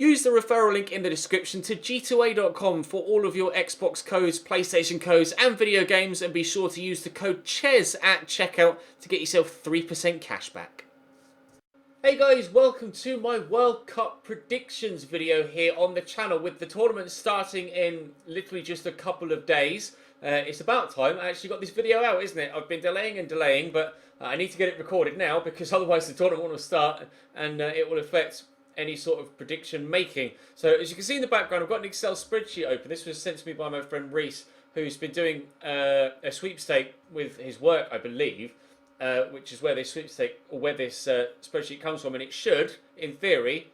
Use the referral link in the description to g2a.com for all of your Xbox codes, PlayStation codes and video games, and be sure to use the code CHES at checkout to get yourself 3% cash back. Hey guys, welcome to my World Cup predictions video here on the channel with the tournament starting in literally just a couple of days. It's about time I actually got this video out, isn't it? I've been delaying and delaying, but I need to get it recorded now because otherwise the tournament will start and it will affect any sort of prediction making. So as you can see in the background, I've got an Excel spreadsheet open. This was sent to me by my friend Reese, who's been doing a sweepstake with his work, I believe, which is where this sweepstake or where this spreadsheet comes from, and it should, in theory,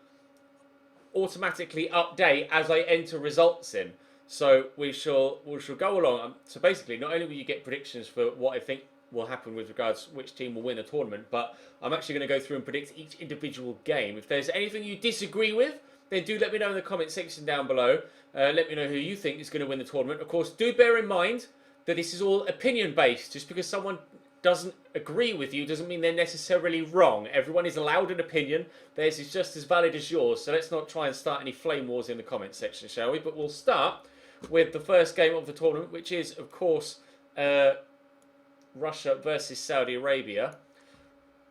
automatically update as I enter results in. So we shall go along. So basically, not only will you get predictions for what I think will happen with regards to which team will win the tournament, but I'm actually going to go through and predict each individual game. If there's anything you disagree with, then do let me know in the comment section down below. Let me know who you think is going to win the tournament. Of course, do bear in mind that this is all opinion based. Just because someone doesn't agree with you doesn't mean they're necessarily wrong. Everyone is allowed an opinion. Theirs is just as valid as yours. So let's not try and start any flame wars in the comment section, shall we? But we'll start with the first game of the tournament, which is, of course, Russia versus Saudi Arabia.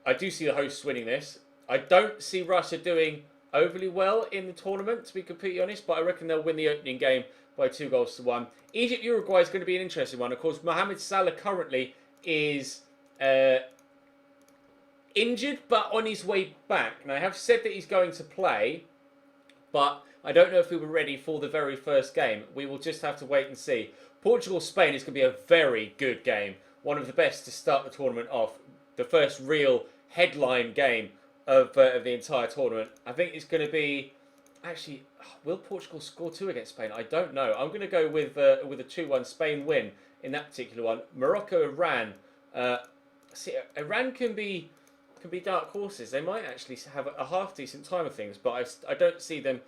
I do see the hosts winning this. I don't see Russia doing overly well in the tournament, to be completely honest, but I reckon they'll win the opening game by 2-1. Egypt-Uruguay is going to be an interesting one. Of course, Mohamed Salah currently is injured, but on his way back. And I have said that he's going to play, but I don't know if he'll be ready for the very first game. We will just have to wait and see. Portugal Spain is going to be a very good game. One of the best to start the tournament off. The first real headline game of the entire tournament. I think it's going to be... Actually, will Portugal score 2 against Spain? I don't know. I'm going to go with a 2-1 Spain win in that particular one. Morocco Iran. See, Iran can be dark horses. They might actually have a half decent time of things, but I don't see them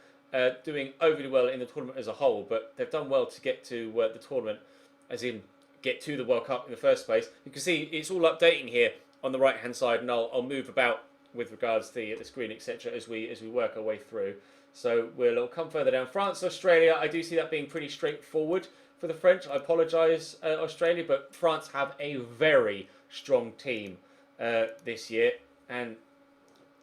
doing overly well in the tournament as a whole. But they've done well to get to the tournament, as in get to the World Cup in the first place. You can see it's all updating here on the right hand side, and I'll move about with regards to the screen, etc. as we work our way through. So we'll come further down. France, Australia. I do see that being pretty straightforward for the French. I apologise, Australia, but France have a very strong team this year, and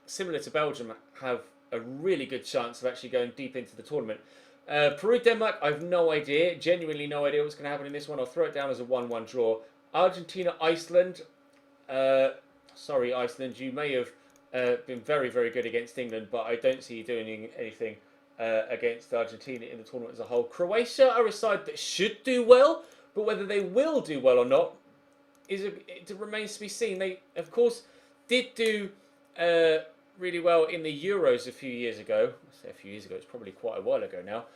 similar to Belgium, have a really good chance of actually going deep into the tournament. Peru, Denmark, I have no idea, genuinely no idea what's going to happen in this one. I'll throw it down as a 1-1 draw. Argentina, Iceland. Sorry, Iceland, you may have been very, very good against England, but I don't see you doing anything against Argentina in the tournament as a whole. Croatia are a side that should do well, but whether they will do well or not it remains to be seen. They, of course, did do really well in the Euros a few years ago. I say a few years ago, it's probably quite a while ago now.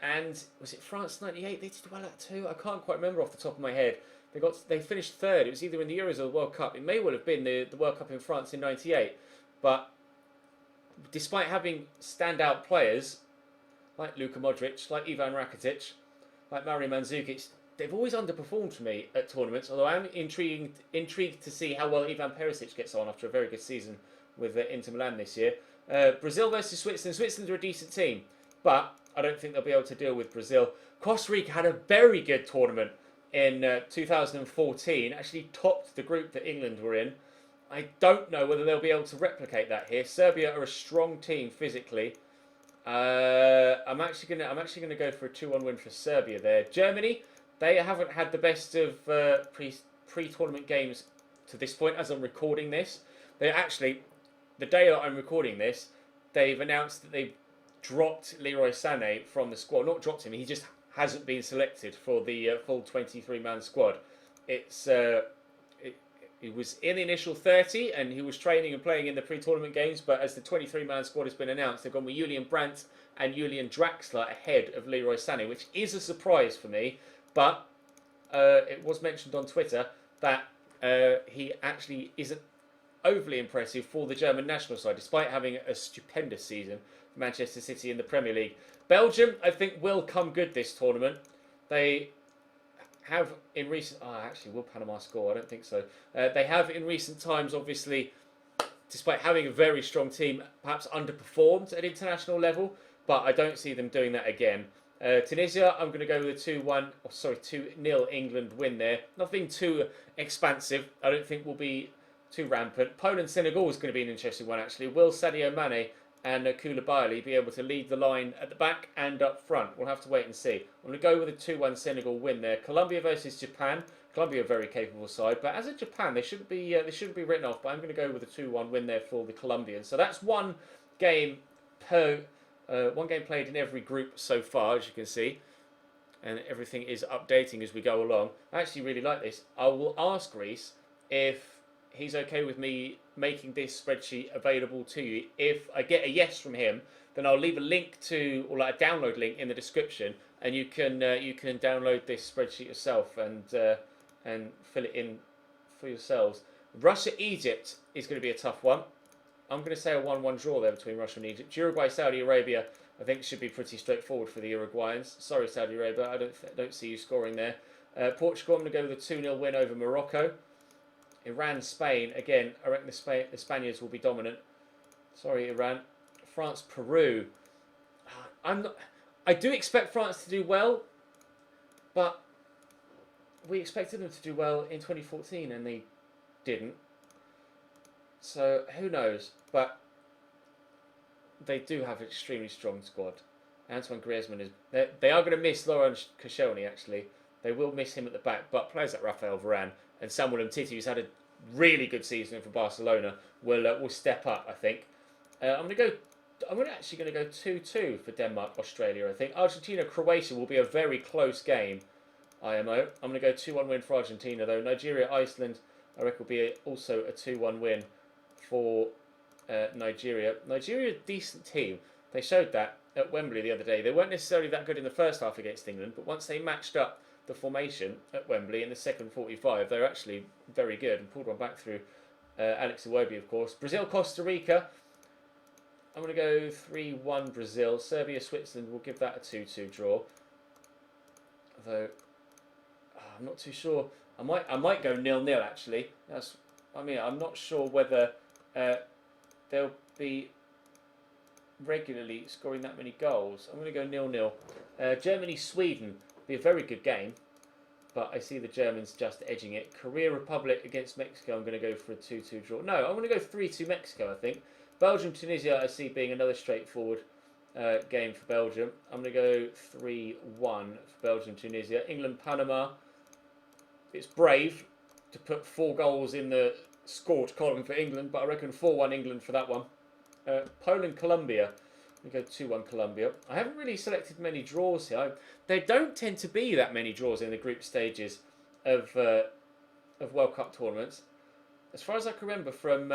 And was it France 98? They did well at too. I can't quite remember off the top of my head. They finished third. It was either in the Euros or the World Cup. It may well have been the World Cup in France in '98. But despite having standout players like Luka Modric, like Ivan Rakitic, like Mario Mandzukic, they've always underperformed for me at tournaments. Although I am intrigued to see how well Ivan Perisic gets on after a very good season with Inter Milan this year. Brazil versus Switzerland. Switzerland are a decent team, but I don't think they'll be able to deal with Brazil. Costa Rica had a very good tournament in 2014. Actually topped the group that England were in. I don't know whether they'll be able to replicate that here. Serbia are a strong team physically. I'm actually gonna go for a 2-1 win for Serbia there. Germany, they haven't had the best of pre-tournament games to this point as I'm recording this. They actually, the day that I'm recording this, they've announced that they've dropped Leroy Sané from the squad. Not dropped him, he just hasn't been selected for the full 23-man squad. He was in the initial 30 and he was training and playing in the pre-tournament games, but as the 23-man squad has been announced, they've gone with Julian Brandt and Julian Draxler ahead of Leroy Sané, which is a surprise for me, but it was mentioned on Twitter that he actually isn't overly impressive for the German national side, despite having a stupendous season for Manchester City in the Premier League. Belgium, I think, will come good this tournament. They have in recent... actually, will Panama score? I don't think so. They have in recent times, obviously, despite having a very strong team, perhaps underperformed at international level. But I don't see them doing that again. Tunisia, I'm going to go with a 2-0 England win there. Nothing too expansive. I don't think will be too rampant. Poland, Senegal is going to be an interesting one, actually. Will Sadio Mane and Koulibaly be able to lead the line at the back and up front? We'll have to wait and see. I'm going to go with a 2-1 Senegal win there. Colombia versus Japan. Colombia, a very capable side, but as a Japan, they shouldn't be written off. But I'm going to go with a 2-1 win there for the Colombians. So that's one game played in every group so far, as you can see, and everything is updating as we go along. I actually really like this. I will ask Reese if he's okay with me making this spreadsheet available to you. If I get a yes from him, then I'll leave a link to, or like a download link in the description, and you can download this spreadsheet yourself and fill it in for yourselves. Russia-Egypt is going to be a tough one. I'm going to say a 1-1 draw there between Russia and Egypt. Uruguay, Saudi Arabia, I think should be pretty straightforward for the Uruguayans. Sorry, Saudi Arabia, I don't see you scoring there. Portugal, I'm going to go with a 2-0 win over Morocco. Iran, Spain, again, I reckon the Spaniards will be dominant. Sorry, Iran. France, Peru. I do expect France to do well, but we expected them to do well in 2014 and they didn't. So who knows? But they do have an extremely strong squad. Antoine Griezmann is. They are going to miss Laurent Koscielny, actually. They will miss him at the back, but players like Rafael Varane and Samuel Umtiti, who's had a really good season for Barcelona, will step up, I think. I'm actually going to go 2-2 for Denmark, Australia, I think. Argentina, Croatia will be a very close game, IMO. I'm going to go 2-1 win for Argentina, though. Nigeria, Iceland, I reckon will be also a 2-1 win for Nigeria. Nigeria, decent team. They showed that at Wembley the other day. They weren't necessarily that good in the first half against England, but once they matched up the formation at Wembley in the second 45, they're actually very good and pulled one back through Alex Iwobi, of course. Brazil, Costa Rica. I'm going to go 3-1 Brazil. Serbia, Switzerland, we'll give that a 2-2 draw. Although, I'm not too sure. I might go 0-0 actually. I'm not sure whether they'll be regularly scoring that many goals. I'm going to go 0-0. Germany, Sweden, be a very good game, but I see the Germans just edging it. Korea, Republic against Mexico, I'm going to go for a 2-2 draw. No, I'm going to go 3-2 Mexico, I think. Belgium, Tunisia, I see being another straightforward game for Belgium. I'm going to go 3-1 for Belgium, Tunisia. England, Panama. It's brave to put 4 goals in the scored column for England, but I reckon 4-1 England for that one. Poland, Colombia. We go 2-1 Colombia. I haven't really selected many draws here. There don't tend to be that many draws in the group stages of World Cup tournaments. As far as I can remember from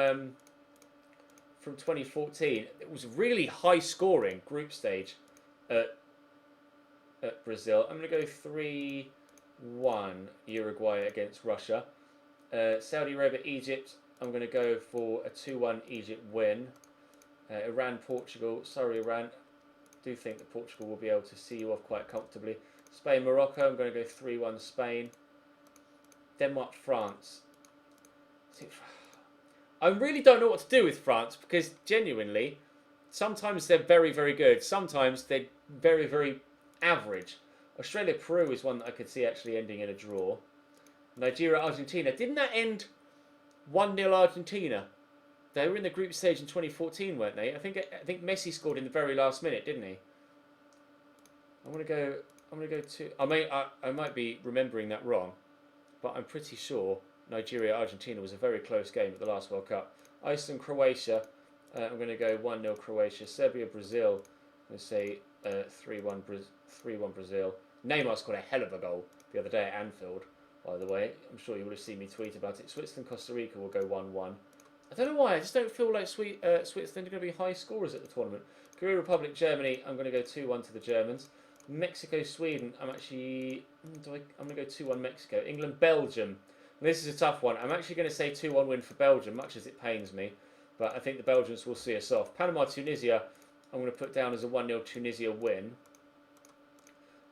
2014, it was really high scoring group stage at Brazil. I'm going to go 3-1 Uruguay against Russia. Saudi Arabia, Egypt. I'm going to go for a 2-1 Egypt win. Iran, Portugal. Sorry, Iran. I do think that Portugal will be able to see you off quite comfortably. Spain, Morocco. I'm going to go 3-1 Spain. Denmark, France. I really don't know what to do with France because genuinely, sometimes they're very, very good. Sometimes they're very, very average. Australia, Peru is one that I could see actually ending in a draw. Nigeria, Argentina. Didn't that end 1-0 Argentina? They were in the group stage in 2014, weren't they? I think Messi scored in the very last minute, didn't he? I'm gonna go to. I might be remembering that wrong, but I'm pretty sure Nigeria Argentina was a very close game at the last World Cup. Iceland, Croatia. I'm going to go 1-0 Croatia. Serbia, Brazil. I'm going to say 3-1 Brazil. Neymar scored a hell of a goal the other day at Anfield, by the way. I'm sure you would have seen me tweet about it. Switzerland, Costa Rica will go 1-1. I don't know why. I just don't feel like Switzerland are going to be high scorers at the tournament. Korea, Republic, Germany. I'm going to go 2-1 to the Germans. Mexico, Sweden. I'm going to go 2-1 Mexico. England, Belgium. This is a tough one. I'm actually going to say 2-1 win for Belgium, much as it pains me. But I think the Belgians will see us off. Panama, Tunisia. I'm going to put down as a 1-0 Tunisia win.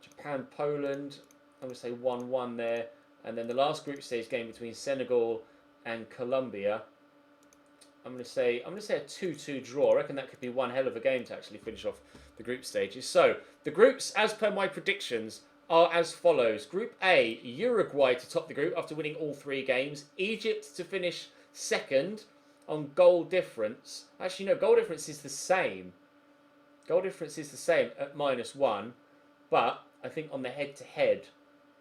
Japan, Poland. I'm going to say 1-1 there. And then the last group stage game between Senegal and Colombia. I'm going to say a 2-2 draw. I reckon that could be one hell of a game to actually finish off the group stages. So the groups, as per my predictions, are as follows. Group A, Uruguay to top the group after winning all 3 games. Egypt to finish second on goal difference. Actually, no, goal difference is the same. Goal difference is the same at -1. But I think on the head-to-head,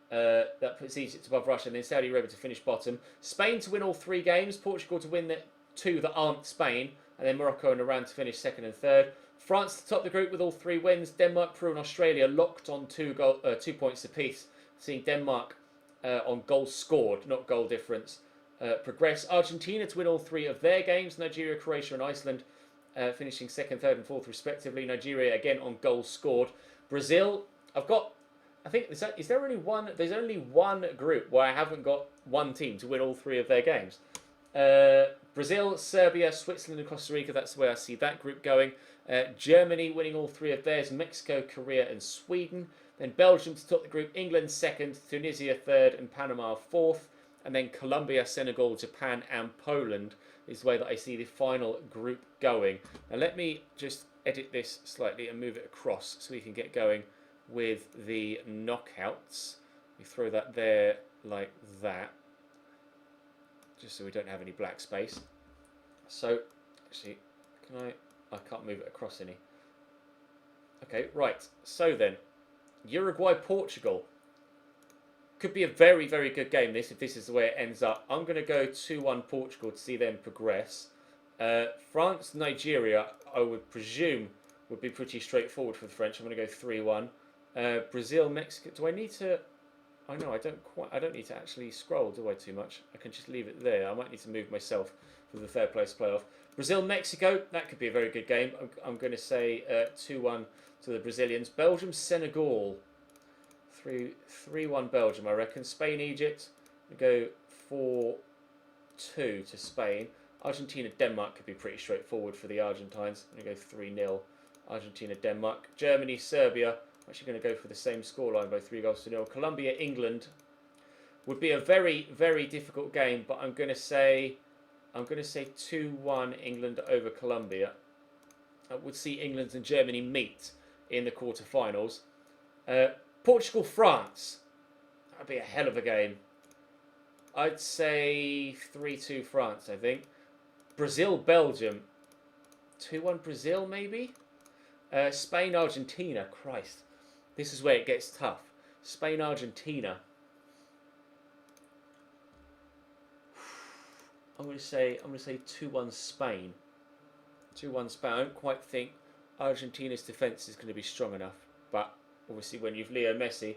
that puts Egypt above Russia, and then Saudi Arabia to finish bottom. Spain to win all 3 games. Portugal to win the 2 that aren't Spain. And then Morocco and Iran to finish second and third. France to top the group with all 3 wins. Denmark, Peru and Australia locked on 2 points apiece. Seeing Denmark on goals scored, not goal difference, progress. Argentina to win all 3 of their games. Nigeria, Croatia and Iceland finishing second, third and fourth respectively. Nigeria again on goals scored. Brazil, I think is there only one? There's only one group where I haven't got one team to win all 3 of their games. Brazil, Serbia, Switzerland and Costa Rica. That's the way I see that group going. Germany winning all 3 of theirs. Mexico, Korea and Sweden. Then Belgium to top the group. England second. Tunisia third. And Panama fourth. And then Colombia, Senegal, Japan and Poland is the way that I see the final group going. Now let me just edit this slightly and move it across so we can get going with the knockouts. We throw that there like that, just so we don't have any black space. So, actually, I can't move it across any. Okay, right. So then, Uruguay, Portugal. Could be a very, very good game, if this is the way it ends up. I'm going to go 2-1 Portugal to see them progress. France, Nigeria, I would presume, would be pretty straightforward for the French. I'm going to go 3-1. Brazil, Mexico. Do I need to... I know, I don't need to actually scroll, do I, too much? I can just leave it there. I might need to move myself for the third place playoff. Brazil, Mexico. That could be a very good game. I'm going to say 2-1 to the Brazilians. Belgium, Senegal. 3-1 Belgium, I reckon. Spain, Egypt. We go 4-2 to Spain. Argentina, Denmark could be pretty straightforward for the Argentines. I'm going to go 3-0 Argentina, Denmark. Germany, Serbia. I'm actually going to go for the same scoreline by 3-0. Colombia, England would be a very, very difficult game, but I'm going to say 2-1 England over Colombia. I would see England and Germany meet in the quarterfinals. Portugal, France. That'd be a hell of a game. I'd say 3-2 France, I think. Brazil, Belgium. 2-1 Brazil, maybe? Spain, Argentina. Christ. This is where it gets tough. Spain, Argentina. I'm going to say 2-1 Spain. 2-1 Spain. I don't quite think Argentina's defence is going to be strong enough, but obviously when you've Leo Messi,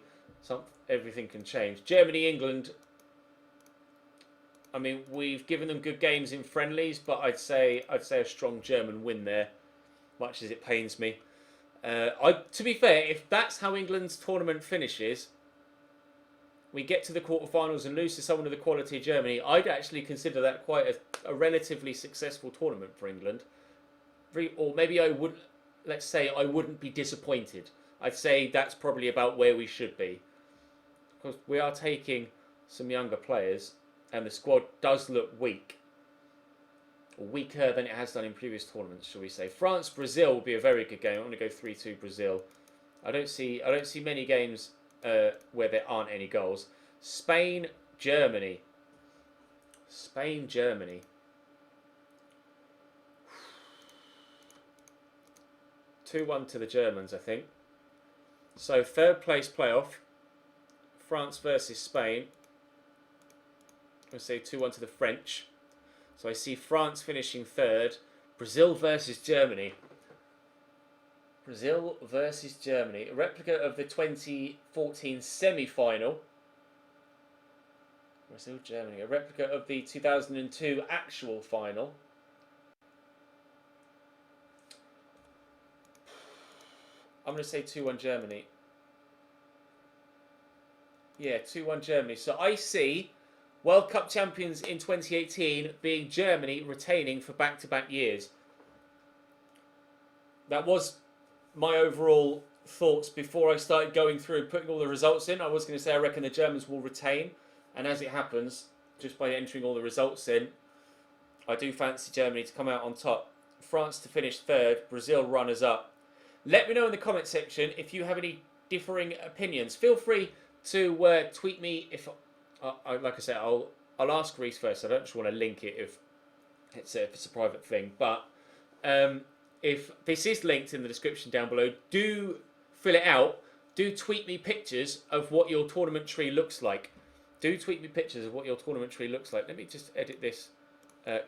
everything can change. Germany, England. I mean, we've given them good games in friendlies, but I'd say a strong German win there, much as it pains me. To be fair, if that's how England's tournament finishes, we get to the quarterfinals and lose to someone of the quality of Germany, I'd actually consider that quite a relatively successful tournament for England. Or maybe I would, let's say I wouldn't be disappointed. I'd say that's probably about where we should be. Because we are taking some younger players and the squad does look weak. Or weaker than it has done in previous tournaments, shall we say. France, Brazil will be a very good game. I'm going to go 3-2 Brazil. I don't see many games where there aren't any goals. Spain, Germany. Spain, Germany. Two 2-1 to the Germans, I think. So third place playoff. France versus Spain. I'm going to say 2-1 to the French. So I see France finishing third. Brazil versus Germany. Brazil versus Germany. A replica of the 2014 semi-final. Brazil, Germany. A replica of the 2002 actual final. I'm going to say 2-1 Germany. Yeah, 2-1 Germany. So I see World Cup champions in 2018 being Germany, retaining for back-to-back years. That was my overall thoughts before I started going through and putting all the results in. I was going to say I reckon the Germans will retain. And as it happens, just by entering all the results in, I do fancy Germany to come out on top, France to finish third, Brazil runners up. Let me know in the comment section if you have any differing opinions. Feel free to tweet me if, like I said, I'll ask Reece first. I don't just want to link it if it's a private thing. But if this is linked in the description down below, do fill it out. Do tweet me pictures of what your tournament tree looks like. Do tweet me pictures of what your tournament tree looks like. Let me just edit this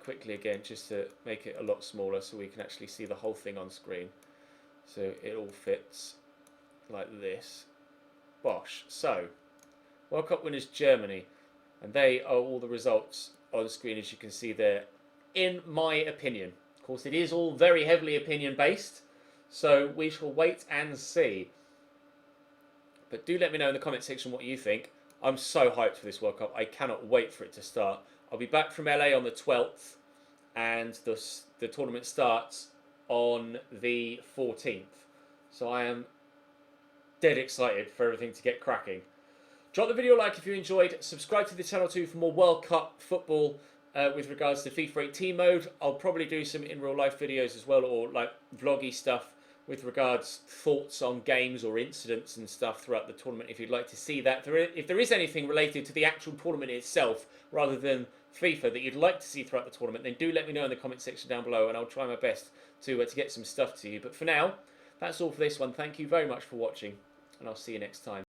quickly again, just to make it a lot smaller so we can actually see the whole thing on screen. So it all fits like this. Bosh. So, World Cup winners Germany. And they are all the results on the screen, as you can see there, in my opinion. Of course, it is all very heavily opinion-based, so we shall wait and see. But do let me know in the comment section what you think. I'm so hyped for this World Cup. I cannot wait for it to start. I'll be back from LA on the 12th, and the tournament starts on the 14th. So I am dead excited for everything to get cracking. Drop the video a like if you enjoyed. Subscribe to the channel too for more World Cup football with regards to FIFA 18 mode. I'll probably do some in real life videos as well, or like vloggy stuff with regards thoughts on games or incidents and stuff throughout the tournament if you'd like to see that. If there is anything related to the actual tournament itself rather than FIFA that you'd like to see throughout the tournament, then do let me know in the comment section down below and I'll try my best to get some stuff to you. But for now, that's all for this one. Thank you very much for watching and I'll see you next time.